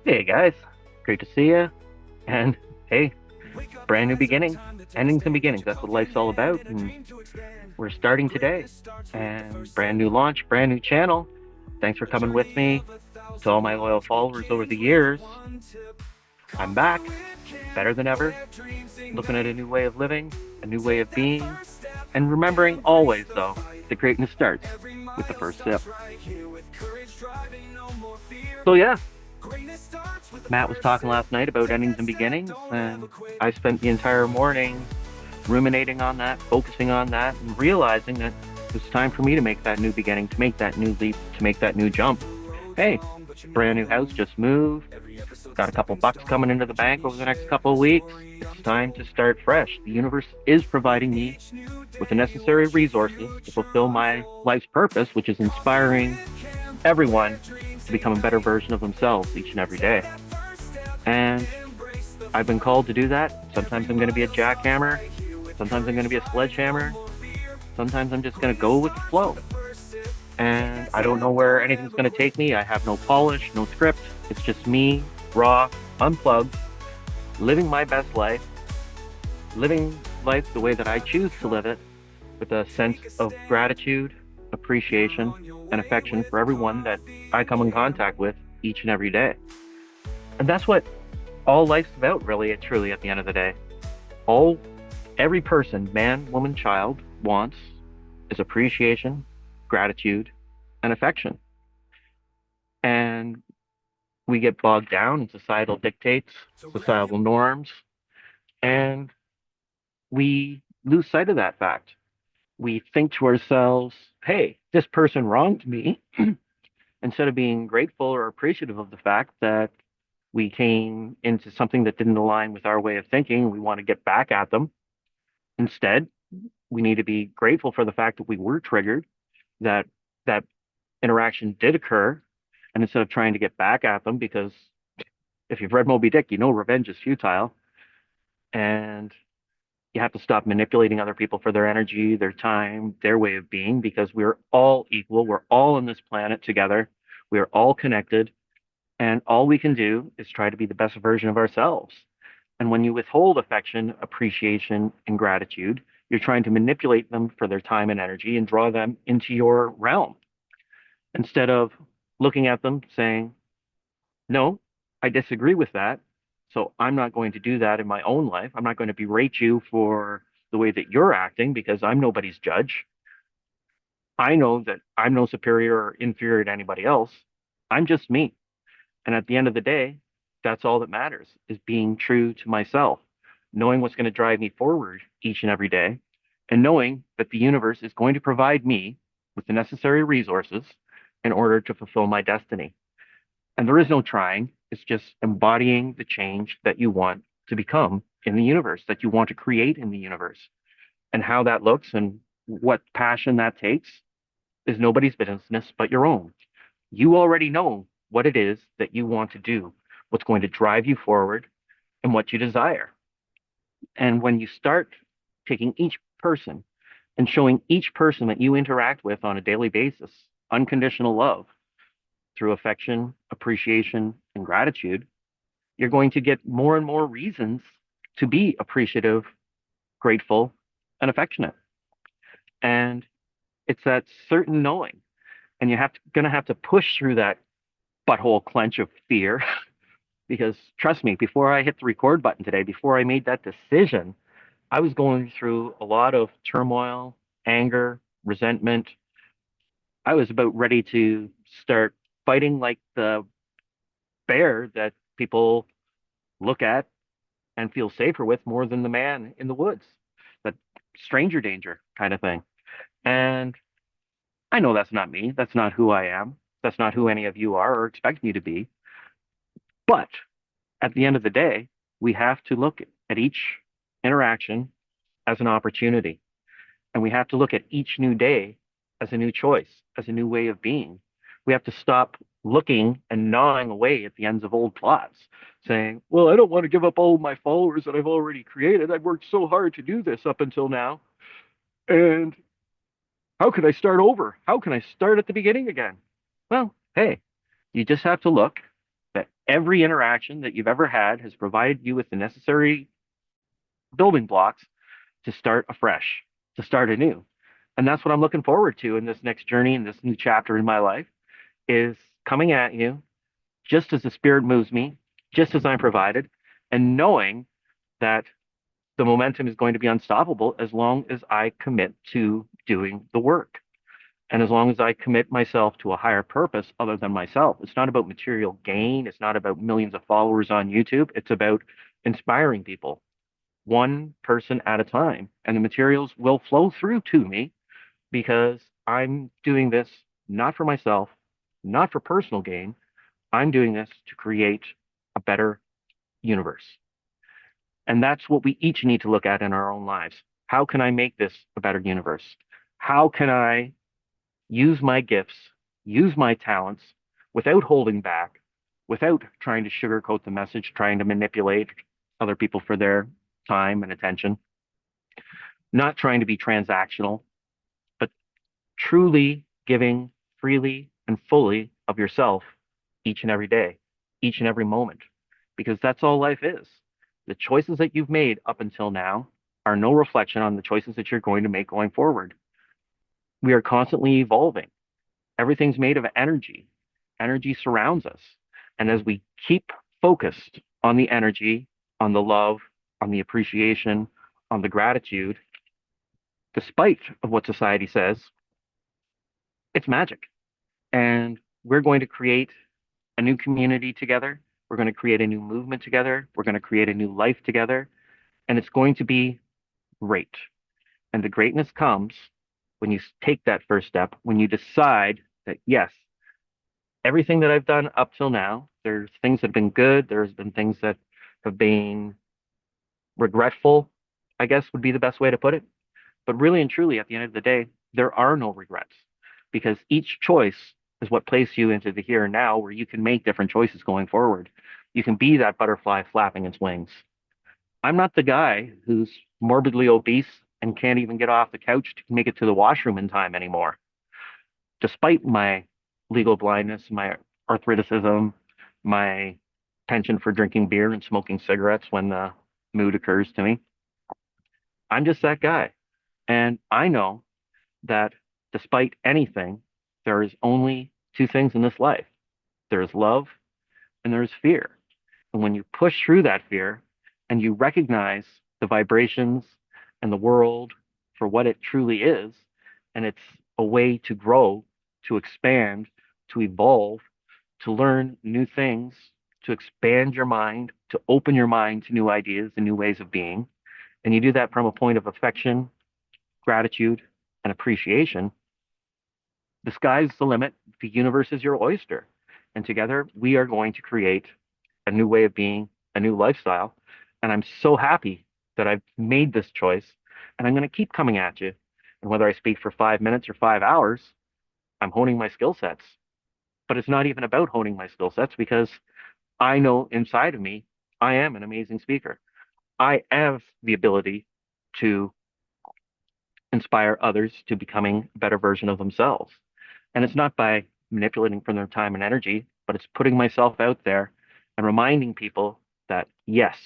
Hey guys, great to see you. And hey, brand new beginnings, endings and beginnings. That's what life's all about. And we're starting today. And brand new launch, brand new channel. Thanks for coming with me. To all my loyal followers over the years, I'm back, better than ever, looking at a new way of living, a new way of being, and remembering always, though, the greatness starts with the first sip. So yeah, Matt was talking last night about endings and beginnings, and I spent the entire morning ruminating on that, focusing on that, and realizing that it's time for me to make that new beginning, to make that new leap, to make that new jump. Hey, brand new house, just moved, got a couple bucks coming into the bank over the next couple of weeks. It's time to start fresh. The universe is providing me with the necessary resources to fulfill my life's purpose, which is inspiring everyone to become a better version of themselves each and every day. And I've been called to do that. Sometimes I'm going to be a jackhammer. Sometimes I'm going to be a sledgehammer. Sometimes I'm just going to go with the flow. And I don't know where anything's going to take me. I have no polish, no script. It's just me, raw, unplugged, living my best life, living life the way that I choose to live it, with a sense of gratitude, appreciation, and affection for everyone that I come in contact with each and every day. And that's what all life's about, really, truly, at the end of the day. All every person, man, woman, child, wants is appreciation, gratitude, and affection. And we get bogged down in societal dictates, societal norms, and we lose sight of that fact. We think to ourselves, hey, this person wronged me, instead of being grateful or appreciative of the fact that we came into something that didn't align with our way of thinking. We want to get back at them. Instead, we need to be grateful for the fact that we were triggered, that that interaction did occur, and instead of trying to get back at them, because if you've read Moby Dick, you know revenge is futile, and you have to stop manipulating other people for their energy, their time, their way of being, because we're all equal. We're all on this planet together. We are all connected, and all we can do is try to be the best version of ourselves. And when you withhold affection, appreciation, and gratitude, you're trying to manipulate them for their time and energy and draw them into your realm instead of looking at them saying, no, I disagree with that. So I'm not going to do that in my own life. I'm not going to berate you for the way that you're acting because I'm nobody's judge. I know that I'm no superior or inferior to anybody else. I'm just me. And at the end of the day, that's all that matters is being true to myself, knowing what's going to drive me forward each and every day, and knowing that the universe is going to provide me with the necessary resources in order to fulfill my destiny. And there is no trying, it's just embodying the change that you want to become in the universe, that you want to create in the universe. And how that looks and what passion that takes is nobody's business but your own. You already know what it is that you want to do, what's going to drive you forward, and what you desire. And when you start taking each person and showing each person that you interact with on a daily basis unconditional love through affection, appreciation, and gratitude, you're going to get more and more reasons to be appreciative, grateful, and affectionate. And it's that certain knowing. And you're going to have to push through that butthole clench of fear. Because trust me, before I hit the record button today, before I made that decision, I was going through a lot of turmoil, anger, resentment. I was about ready to start fighting like the bear that people look at and feel safer with more than the man in the woods, that stranger danger kind of thing. And I know that's not me. That's not who I am. That's not who any of you are or expect me to be. But at the end of the day, we have to look at each interaction as an opportunity. And we have to look at each new day as a new choice, as a new way of being. We have to stop looking and gnawing away at the ends of old plots, saying, well, I don't want to give up all of my followers that I've already created. I've worked so hard to do this up until now. And how can I start over? How can I start at the beginning again? Well, hey, you just have to look that every interaction that you've ever had has provided you with the necessary building blocks to start afresh, to start anew. And that's what I'm looking forward to in this next journey, in this new chapter in my life, is coming at you just as the spirit moves me, just as I'm provided, and knowing that the momentum is going to be unstoppable as long as I commit to doing the work. And as long as I commit myself to a higher purpose other than myself, it's not about material gain. It's not about millions of followers on YouTube. It's about inspiring people, one person at a time. And the materials will flow through to me because I'm doing this not for myself, not for personal gain. I'm doing this to create a better universe. And that's what we each need to look at in our own lives. How can I make this a better universe? How can I use my gifts, use my talents without holding back, without trying to sugarcoat the message, trying to manipulate other people for their time and attention, not trying to be transactional, but truly giving freely and fully of yourself each and every day, each and every moment, because that's all life is. The choices that you've made up until now are no reflection on the choices that you're going to make going forward. We are constantly evolving. Everything's made of energy. Energy surrounds us. And as we keep focused on the energy, on the love, on the appreciation, on the gratitude, despite of what society says, it's magic. And we're going to create a new community together. We're going to create a new movement together. We're going to create a new life together. And it's going to be great. And the greatness comes when you take that first step, when you decide that, yes, everything that I've done up till now, there's things that have been good, there's been things that have been regretful, I guess would be the best way to put it. But really and truly, at the end of the day, there are no regrets because each choice is what places you into the here and now where you can make different choices going forward. You can be that butterfly flapping its wings. I'm not the guy who's morbidly obese and can't even get off the couch to make it to the washroom in time anymore, despite my legal blindness, my arthriticism, my penchant for drinking beer and smoking cigarettes when the mood occurs to me. I'm just that guy. And I know that despite anything, there is only two things in this life. There's love and there's fear. And when you push through that fear and you recognize the vibrations and the world for what it truly is, and it's a way to grow, to expand, to evolve, to learn new things, to expand your mind, to open your mind to new ideas and new ways of being. And you do that from a point of affection, gratitude, and appreciation. The sky's the limit. The universe is your oyster. And together we are going to create a new way of being, a new lifestyle. And I'm so happy that I've made this choice. And I'm going to keep coming at you. And whether I speak for 5 minutes or 5 hours, I'm honing my skill sets. But it's not even about honing my skill sets because I know inside of me, I am an amazing speaker. I have the ability to inspire others to becoming a better version of themselves. And it's not by manipulating from their time and energy, but it's putting myself out there and reminding people that, yes,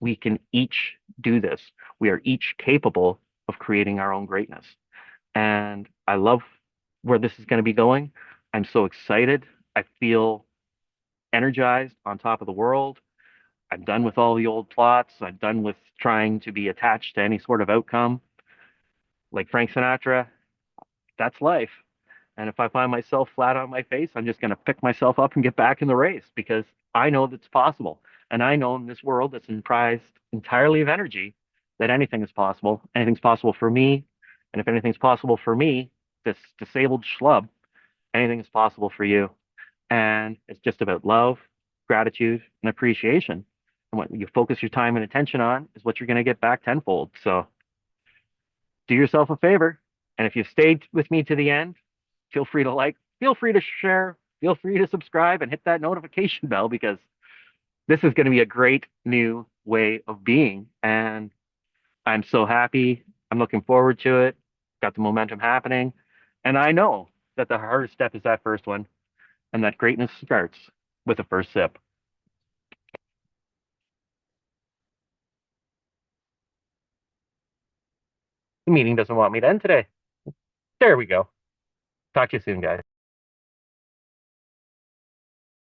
we can each do this. We are each capable of creating our own greatness. And I love where this is going to be going. I'm so excited. I feel energized, on top of the world. I'm done with all the old plots. I'm done with trying to be attached to any sort of outcome. Like Frank Sinatra, that's life. And if I find myself flat on my face, I'm just going to pick myself up and get back in the race because I know that's possible. And I know in this world that's comprised entirely of energy that anything is possible. Anything's possible for me. And if anything's possible for me, this disabled schlub, anything is possible for you. And it's just about love, gratitude, and appreciation. And what you focus your time and attention on is what you're going to get back tenfold. So do yourself a favor. And if you've stayed with me to the end, feel free to like, feel free to share, feel free to subscribe and hit that notification bell because this is going to be a great new way of being. And I'm so happy. I'm looking forward to it. Got the momentum happening. And I know that the hardest step is that first one and that greatness starts with the first sip. The meeting doesn't want me to end today. There we go. Talk to you soon, guys.